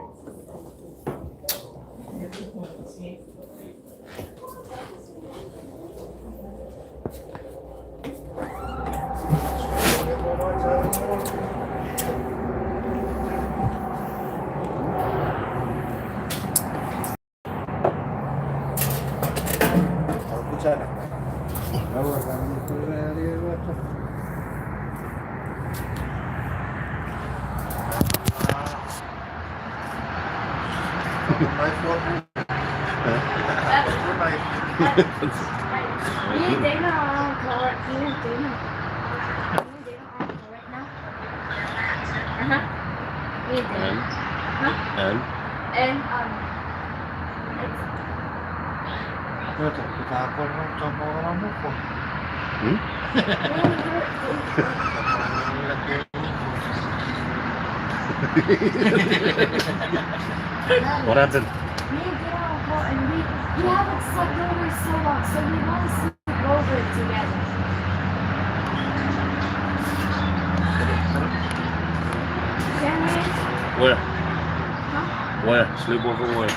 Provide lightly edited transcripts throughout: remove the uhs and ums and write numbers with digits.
Me and Dana are on call. Me and Dana are on call right now. Me and Dana. And What happened? me and Dana are on call, and we haven't slept over so long, so we want to sleep over together. Can we? Where? Huh? Where? Sleep over where?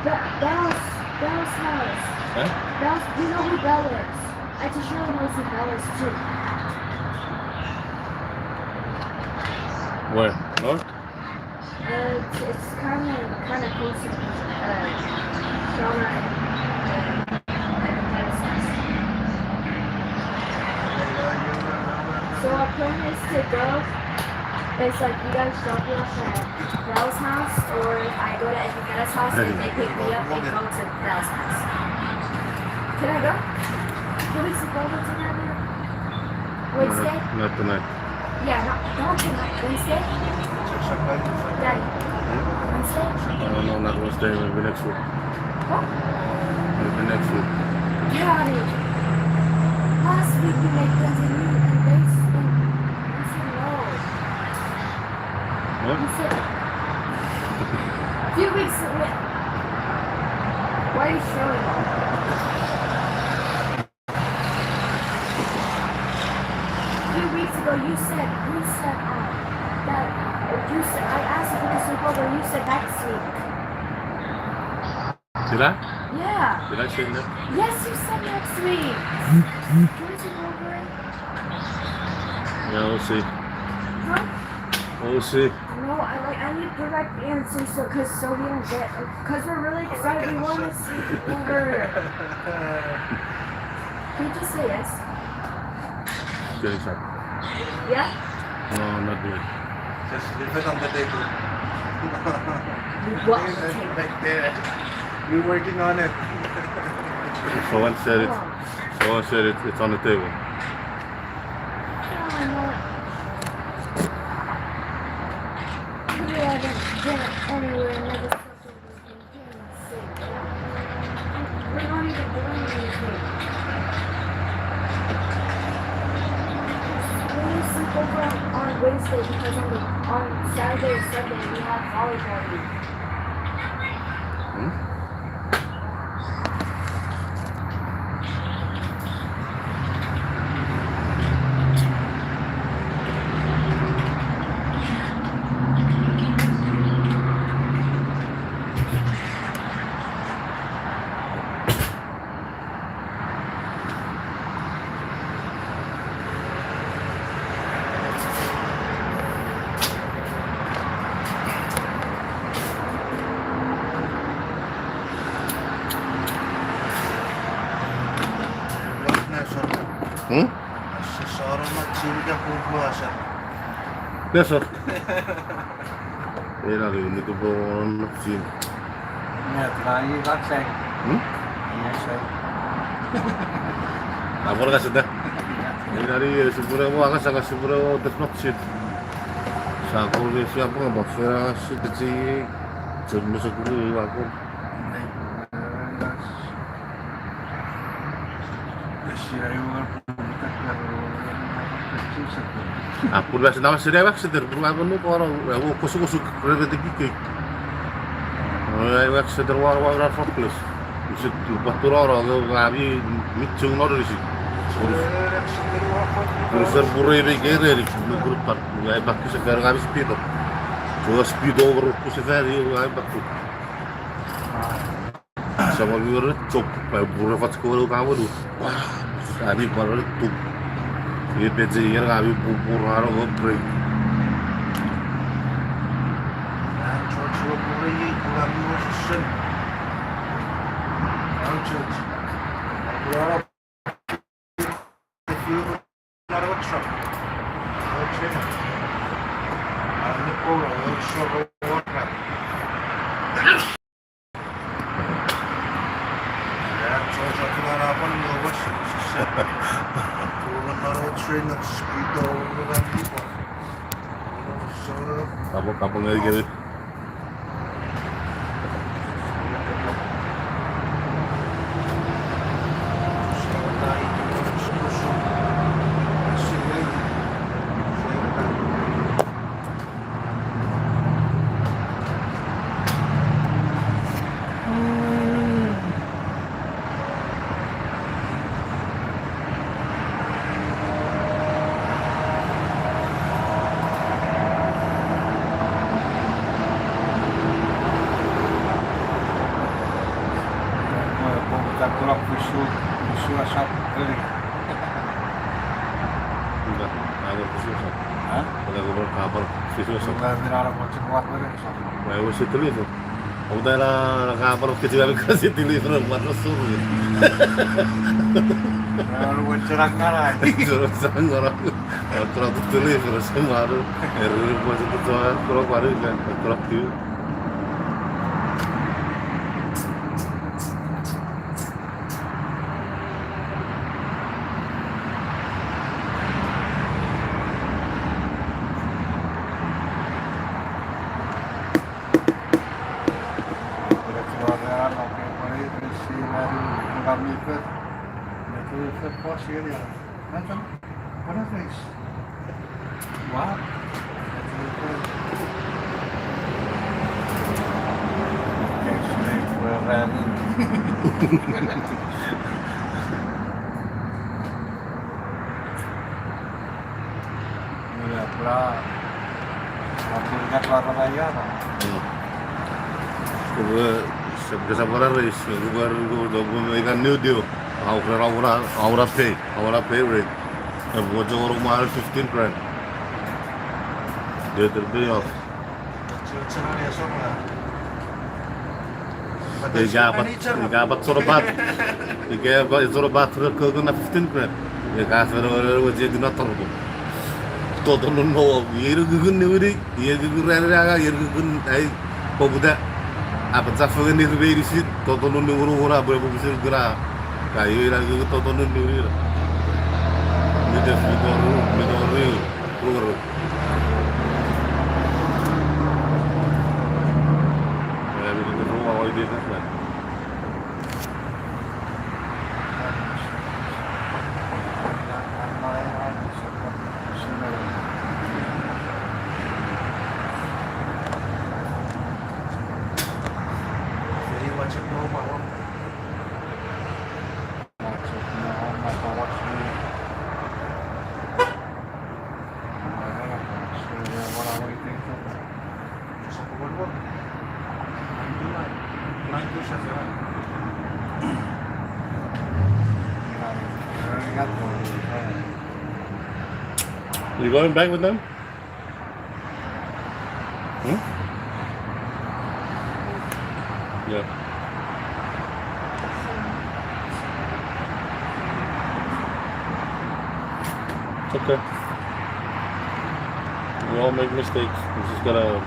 Bell's house. Huh? Bell's, you know who Bell is. I just really knows who Bell is too. Where? North? It's kind of close to Shauna and Dennis' house. So our plan is to go. It's like you guys drop me off at Bell's house, or if I go to Dennis' house and they pick me up and go to Bell's house. Can I go? Can we sleep over tonight? Wednesday? Not tonight. Yeah, not tonight. Wednesday? Daddy. Wednesday? No, not Wednesday. Maybe next week. What? Maybe next week. Daddy. Last week we made plans and they said no. What? He said a few weeks ago. Why are you showing off? A few weeks ago you said that you said I asked if we could sleep over. You said next week. Did I? Yeah. Did I say that? Yes, you said next week. Can we sleep over? Yeah, we'll see. Huh? We'll see. No, I need direct answers so we don't get, because we're really excited. We want to sleep over. Can you just say yes? Getting some. Yeah? No, not yet. Just leave it on the table. What? Right there. We're working on it. Someone said it's on the table. We haven't been anywhere, never slept over. We're not even doing anything. We need to sleep over on Wednesday because on Saturday and Sunday we have volleyball league. That's all. Era de único por sí. Yeah, try that side. Yes, sir. Agora sudah. Dari sebuah agak sangat sebuah terpaksa. Saku ni siapa nggak bakal si kecil termasuk dulu aku. Aku dah senang sedih aku sedar beruang aku orang aku kusuk kereta tinggi. Aku sedar war fokus. Bisa lupa turun orang ngaji micung nor di sini. Terus berpura-pura di grup part. Nggak bagus sekarang habis pintu. Juga speed over ko si Ferry ay bakto. Sa mga chop pa burro fat ko kamu du. Abi baru tu. Ye beje yer abi burro haro break. Churchill burayı kullanmıyorsun. Church. Buraya defilo para outro. Outro. Ali por outro outra. Ya çocuklar arabanın yavaş. Bunlar o trainer speed over'dan değil mi? Kapag ngay gini. Kurang visu asap kali. Enggak, agak susah. Hah? Kalau gue kabar susah. Sudah dirarap macam kuat lagi. May usi telepon. Ako dahil nakabar kasi kami kasi telepon warna suruh. Lalu bercerang kalah. Terus sang orang terus telepon semaru. Error macam tu kalau baru kan terus tu. Wow. Mira, la pulga clara de allá, ¿no? Kesabaran race, gue ikan new deal. Aura pay rate. Gue cuma orang mahal 15 grand. Dia terdi off. Igabat sorobat. Igabat sorobat ke 15 grand. Ya kasar orang jadi natar tu. Todo no yer gugun neuri, yer gugun rara, yer gugun ay pobuda. Apa zafagan ni rubei risit, todo no neuri ora berapa besar gerak. Kayu lagi todo no neuri. Ni dah midor, keluar. Ya, begitu tu awal dia kan. You going back with them? Hmm? Yeah. It's okay. We all make mistakes. You just gotta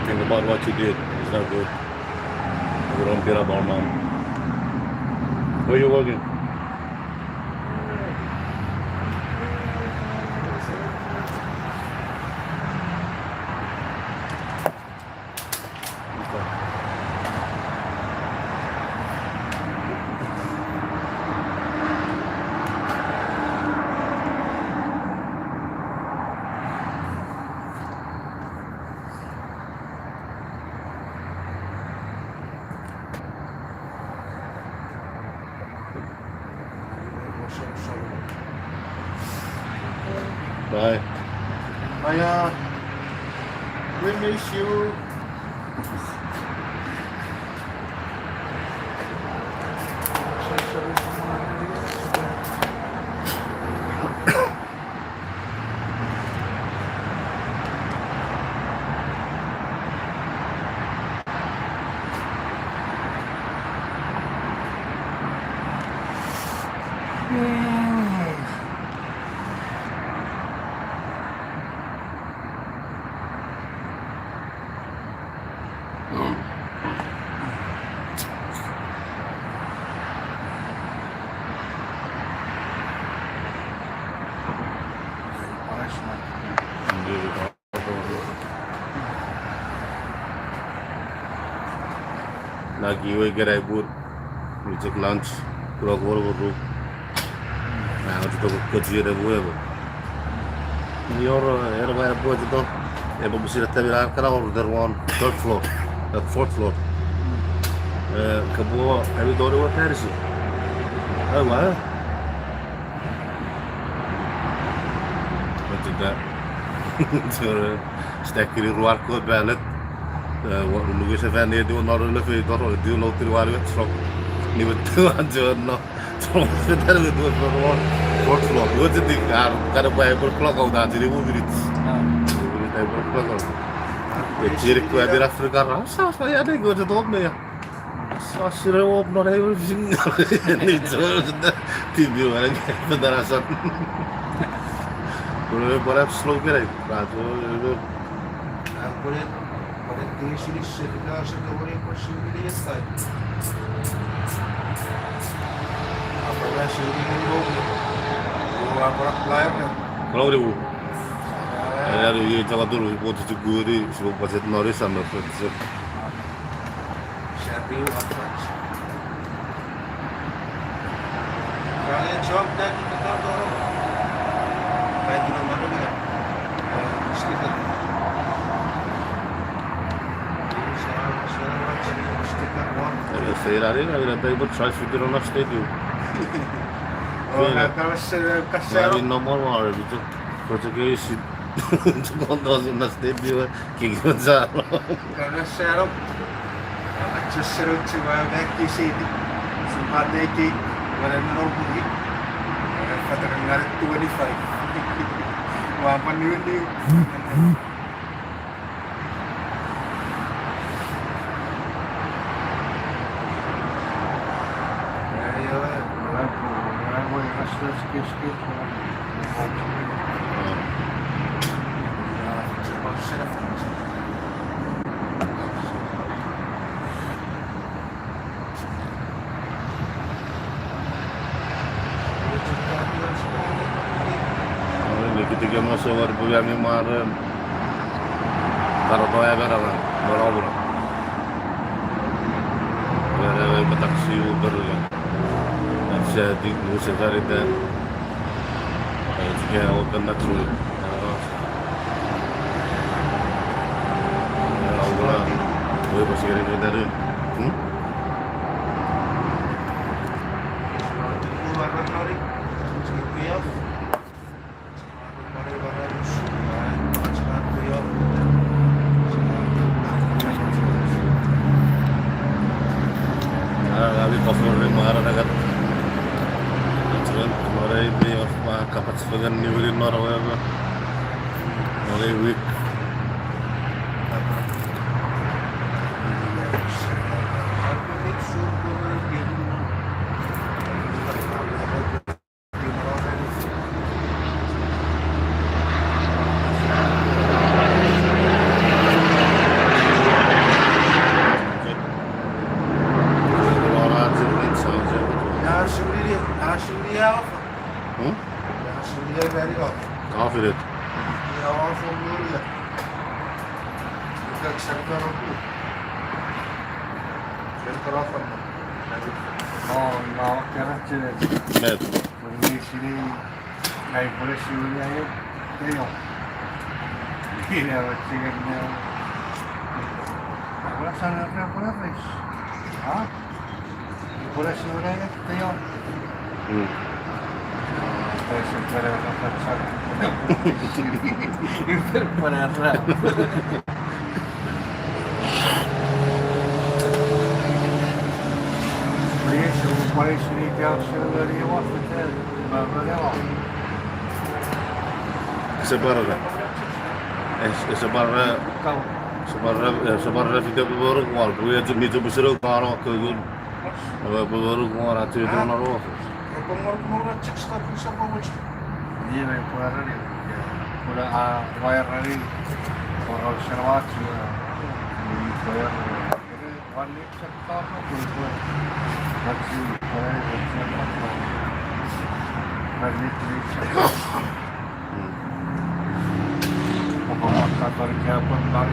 think about what you did. It's not good. We don't get up our mom. Where you working? Bye. we miss you. Lagi we get a good we took lunch kurang buru-buru nah itu kerja ada gue ini orang era bayar buat itu mesti terbilang kalau order one third floor fourth floor kebuah kami dua hari sih mana juga stekir luar kod ballot Louis Evans dia orang lebih dorong dia laut luar itu strong ni betul aja no strong sebentar itu orang fourth floor itu jadi karena bayar berkeluar kau dah jadi murid berkeluar jadi aku ada Afrika rasa saya ada gue jadi apa ya sasir apa nora itu singa ni sudah tiba lagi pendaratan boleh boleh slow kira itu Değişik işlerinde aşırı oraya koşuyor say. Apa ya sendiri dulu. Gua korak layar ya. Kalau dia ada dia jaga dulu buat itu gue di sebab pasal Norris sama Francis. Sherry apa? Kalian job dah kita tahu orang. Kayak di mana dia? Sekitar Ferrari aveva dato il salto di una stadio. Ferrari non muore, perché si quando una stadio che cosa. Karena serap accesso ci va vecchi siti. Simpate che guardano lì. Fate andare 25. Wah, panini. Ketika masuk kami kemarin taruh toya berapa berapa berapa taksi Uber kan jadi musim hari dan jika akan nak turun Allah boleh masih kira dari kami cover marah agak marah ini kapat sebagian niwilin marah apa marah week Confident. Ya also böyle. Birkaç sefer oldu. Sen tarafın mı? No, chiaramente Evet. permessi dai polessi di io. Yine bakacağım. Ahora sana ne yapacağız? Ha? Polessi oraya gidiyor. Adesso fare una facciata per fare a rap. Riesce un paese di calciatori a fare, ma non è Sebarra. Sebarra. Sebarra video baru keluar. Gue aja nih coba seru karo ke gue. Baru keluar aja itu naruh. Pengor-pengor cek stop bisa mau cek. Dia main keluar nih. Udah wire nih. Orang observasi ya. Di wire. Jadi one cek stop tuh. Masih wire cek stop. Masih cek. Kantor siapa bang?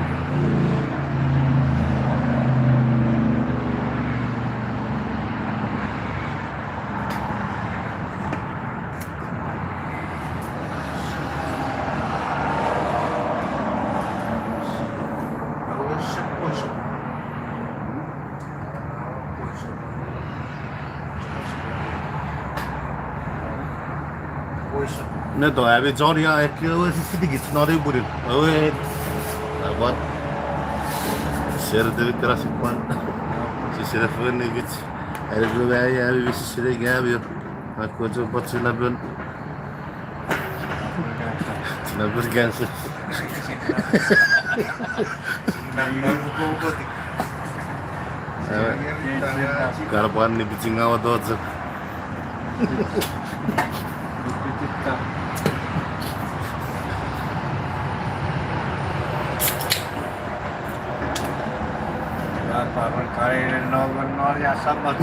Nah tuh, abis sorry ya, aku sedikit nari burin. Buat share dari keras ikan, share phone ni gitu. Ada juga ya, abis share gaya aku coba sinabun ganse. Karban ni bincang awat dosa. Parang kain nol ya sama.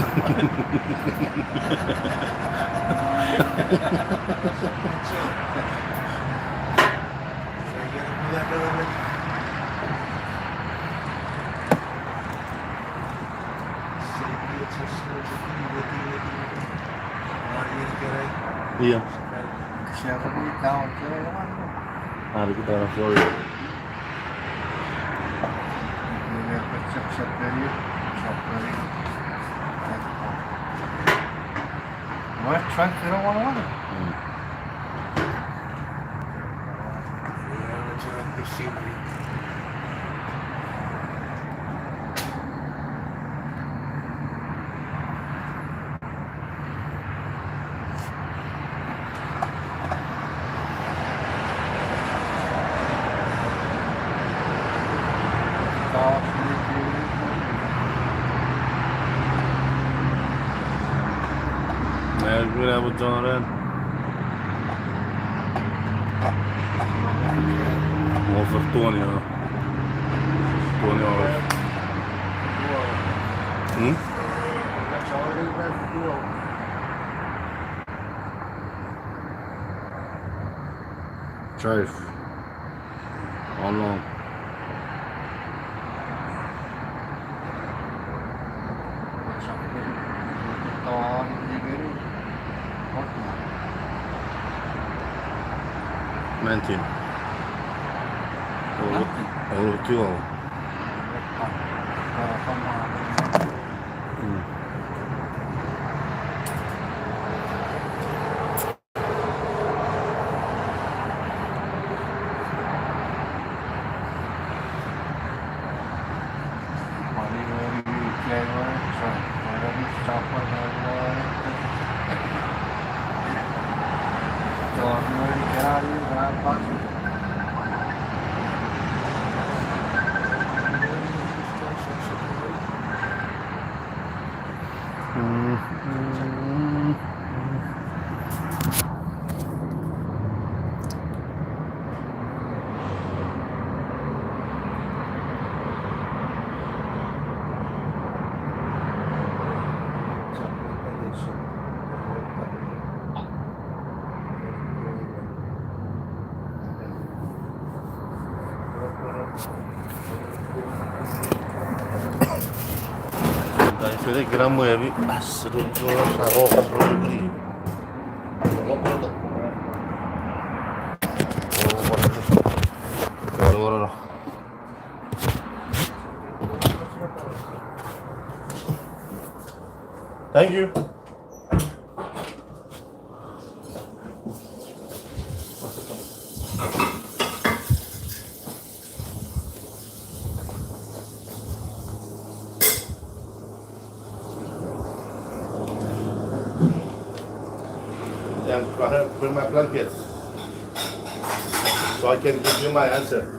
Iya. Siapa nih tahu cewek mana? Hari kita orang Florida. Ini kecap-kecap dari shop dari. Wah, cuan kira mana? Gue dapat joran. Over 20 ya. 20 hours. Drive. How long? Nineteen. Over 2 hours. Saya kira mau ya, seru lagi. Thank you. and put my blankets so I can give you my answer.